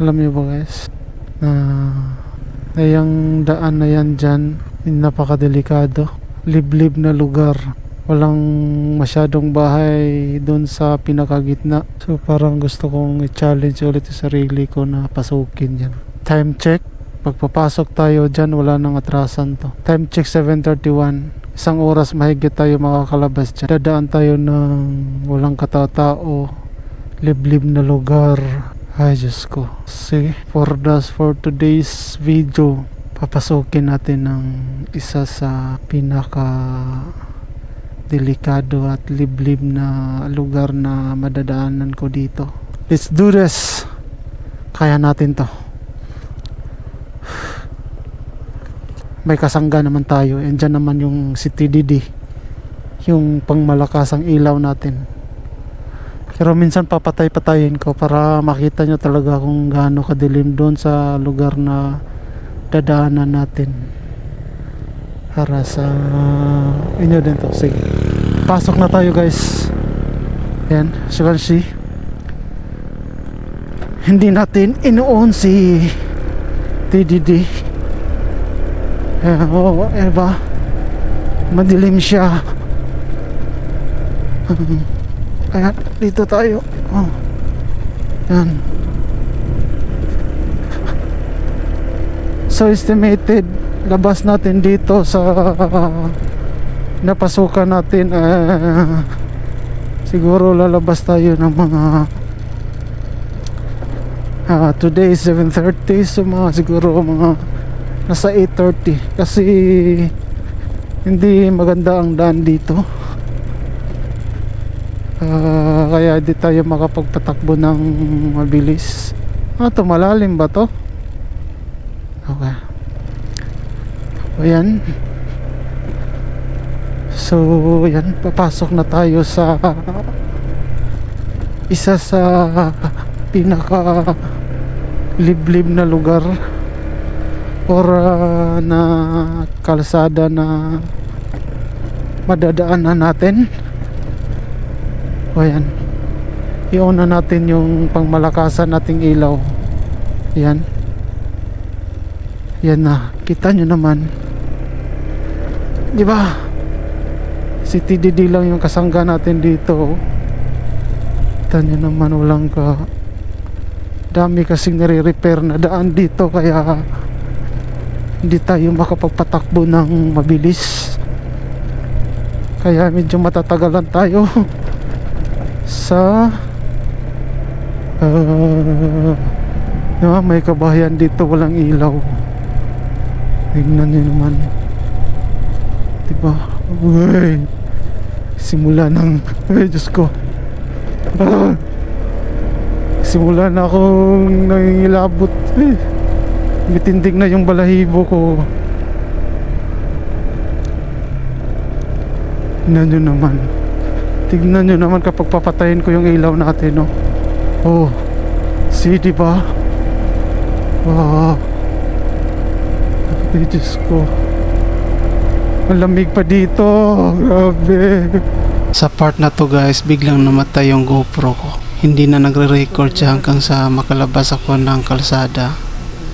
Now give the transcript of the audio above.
Alam niyo ba guys, na yung daan na yan dyan, napakadelikado. Liblib na lugar. Walang masyadong bahay doon sa pinakagitna. So parang gusto kong i-challenge ulit sa sarili ko na pasukin yan. Time check. Pagpapasok tayo dyan, wala nang atrasan to. Time check 7:31. Isang oras mahigit tayo makakalabas dyan. Dadaan tayo ng walang katao-tao. Liblib na lugar. Ay Diyos ko. Sige, for today's video, papasukin natin ng isa sa pinaka delikado at liblib na lugar na madadaanan ko dito. Let's do this. Kaya natin to. May kasangga naman tayo, and dyan naman yung si TDD, yung pangmalakasang ilaw natin. Pero minsan papatay-patayin ko para makita nyo talaga kung gaano kadilim doon sa lugar na dadaanan natin. Para sa inyo din to. Sige, pasok na tayo guys. Yan, as you can see, hindi natin inuon si TDD. Oo, ba? Madilim siya. Ayan, dito tayo. Oh. Yan. So estimated labas natin dito sa napasukan natin, siguro lalabas tayo ng mga today is 7:30, so mga siguro mga nasa 8:30 kasi hindi maganda ang daan dito. Kaya di tayo makapagpatakbo ng mabilis. To malalim ba to? Okay. Ayan. So yan, papasok na tayo sa isa sa pinaka liblib na lugar or na kalsada na madadaanan natin. O yan, iuna natin yung pangmalakasan nating ilaw. Yan. Yan na, kita nyo naman, di ba? Si TDD lang yung kasangga natin dito. Kita nyo naman, walang dami kasing nire-repair na daan dito, kaya hindi tayo makapagpatakbo ng mabilis. Kaya medyo matatagalan tayo sa may kabahayan dito, walang ilaw. Tingnan nyo naman, diba? Uy, simula ng Diyos ko, simula na akong nangingilabot. Mitindig na yung balahibo ko. Tignan nyo naman. Tignan nyo naman kapag papatayin ko yung ilaw natin, no? Oh, see, diba? Wow. Ay, Diyos ko. Malamig pa dito. Grabe. Sa part na to guys, biglang namatay yung GoPro ko. Hindi na nagre-record siya hanggang sa makalabas ako ng kalsada.